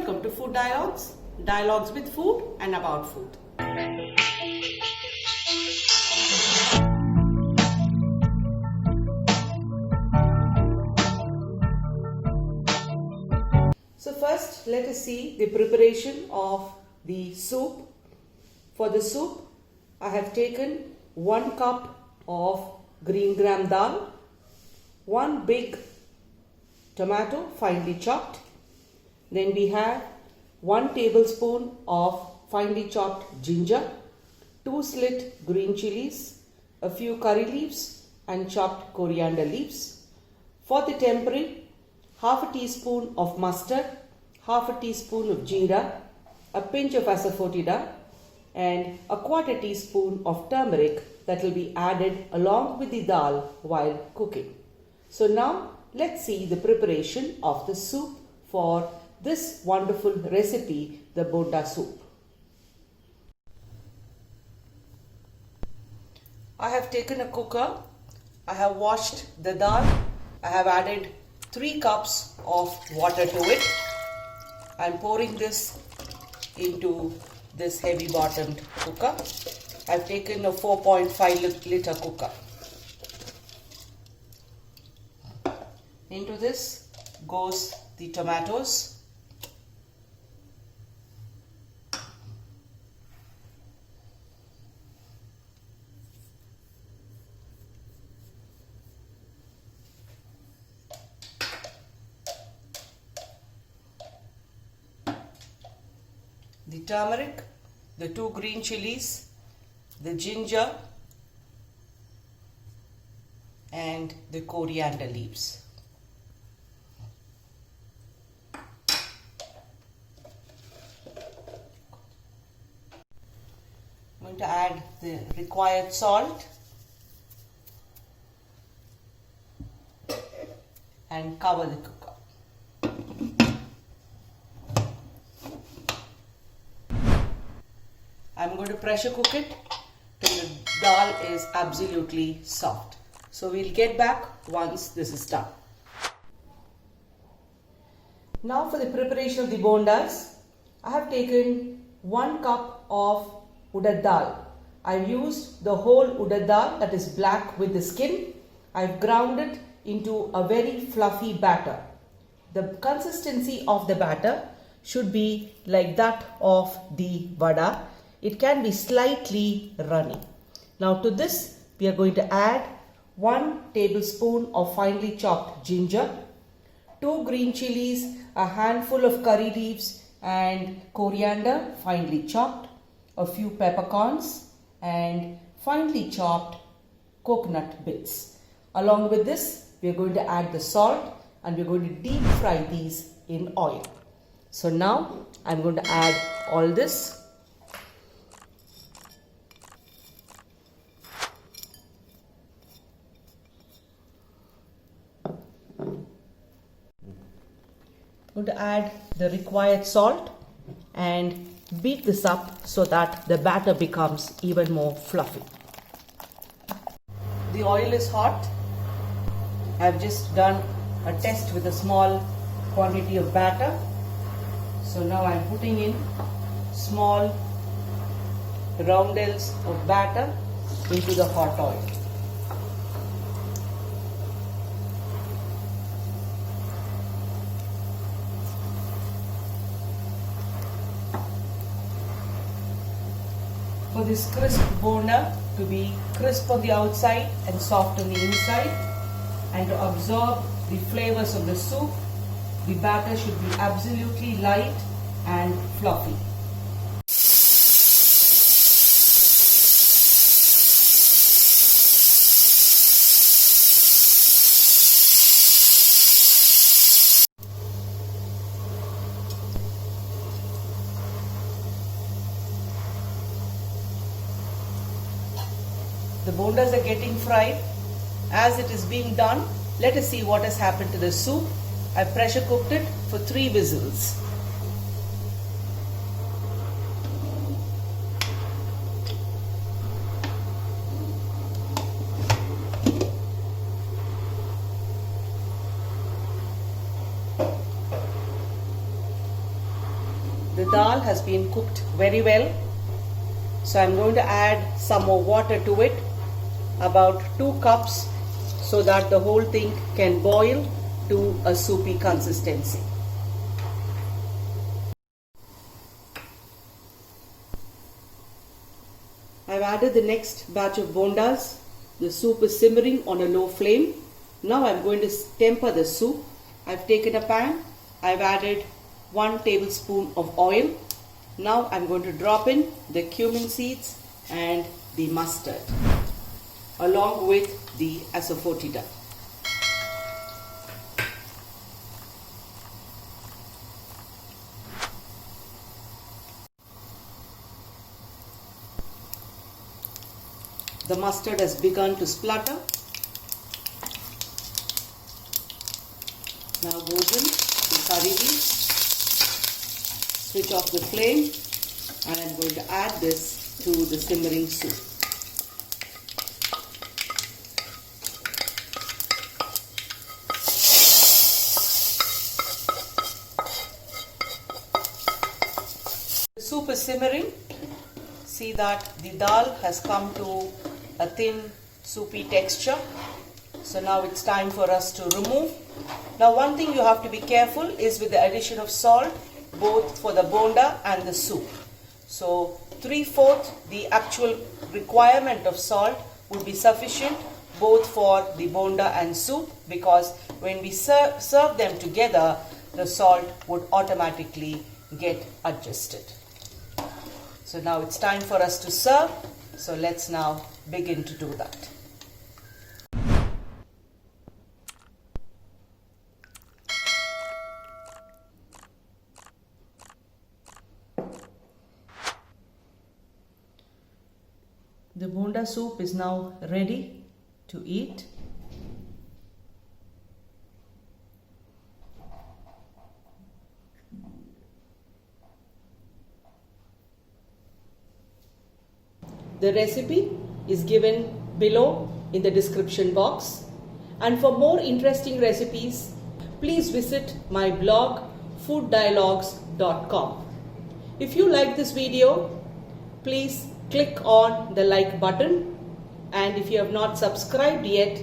Welcome to Food Dialogues, dialogues with food and about food. So first, let us see the preparation of the soup. For the soup, I have taken 1 cup of green gram dal, 1 big tomato finely chopped. Then we have 1 tablespoon of finely chopped ginger, 2 slit green chilies, a few curry leaves and chopped coriander leaves. For the tempering, half a teaspoon of mustard, half a teaspoon of jeera, a pinch of asafoetida and a quarter teaspoon of turmeric that will be added along with the dal while cooking. So now let's see the preparation of the soup for this wonderful recipe, the Bonda Soup. I have taken a cooker, I have washed the dal, I have added 3 cups of water to it. I am pouring this into this heavy bottomed cooker. I have taken a 4.5 liter cooker. Into this goes the tomatoes. The turmeric, the 2 green chilies, the ginger and the coriander leaves. I'm going to add the required salt and cover the cooker. I'm going to pressure cook it till the dal is absolutely soft. So we'll get back once this is done. Now for the preparation of the bondas, I have taken 1 cup of udad dal. I've used the whole udad dal that is black with the skin. I've ground it into a very fluffy batter. The consistency of the batter should be like that of the vada. It can be slightly runny. Now to this we are going to add 1 tablespoon of finely chopped ginger, 2 green chilies, a handful of curry leaves and coriander finely chopped, a few peppercorns and finely chopped coconut bits. Along with this we are going to add the salt and we are going to deep fry these in oil. So now I am going to add all this. I'm going to add the required salt and beat this up so that the batter becomes even more fluffy. The oil is hot. I've just done a test with a small quantity of batter. So now I'm putting in small roundels of batter into the hot oil. For this crisp bonda to be crisp on the outside and soft on the inside, and to absorb the flavors of the soup, the batter should be absolutely light and fluffy. The bondas are getting fried. As it is being done, let us see what has happened to the soup. I pressure cooked it for 3 whistles. the dal has been cooked very well. So I'm going to add some more water to it, about 2 cups, so that the whole thing can boil to a soupy consistency. I've added the next batch of bondas. The soup is simmering on a low flame. Now I'm going to temper the soup. I've taken a pan. I've added 1 tablespoon of oil. Now I'm going to drop in the cumin seeds and the mustard along with the asafoetida. The mustard has begun to splutter. Now goes in the curry leaves. Switch off the flame and I'm going to add this to the simmering soup. The soup is simmering. See that the dal has come to a thin soupy texture. So now it's time for us to remove. Now one thing you have to be careful is with the addition of salt, both for the bonda and the soup. So 3/4 the actual requirement of salt would be sufficient both for the bonda and soup, because when we serve them together, the salt would automatically get adjusted. So now it's time for us to serve. So let's now begin to do that. The bonda soup is now ready to eat. The recipe is given below in the description box. And for more interesting recipes, please visit my blog foodialogues.com. If you like this video, please click on the like button. And if you have not subscribed yet,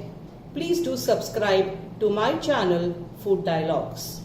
please do subscribe to my channel Food Dialogues.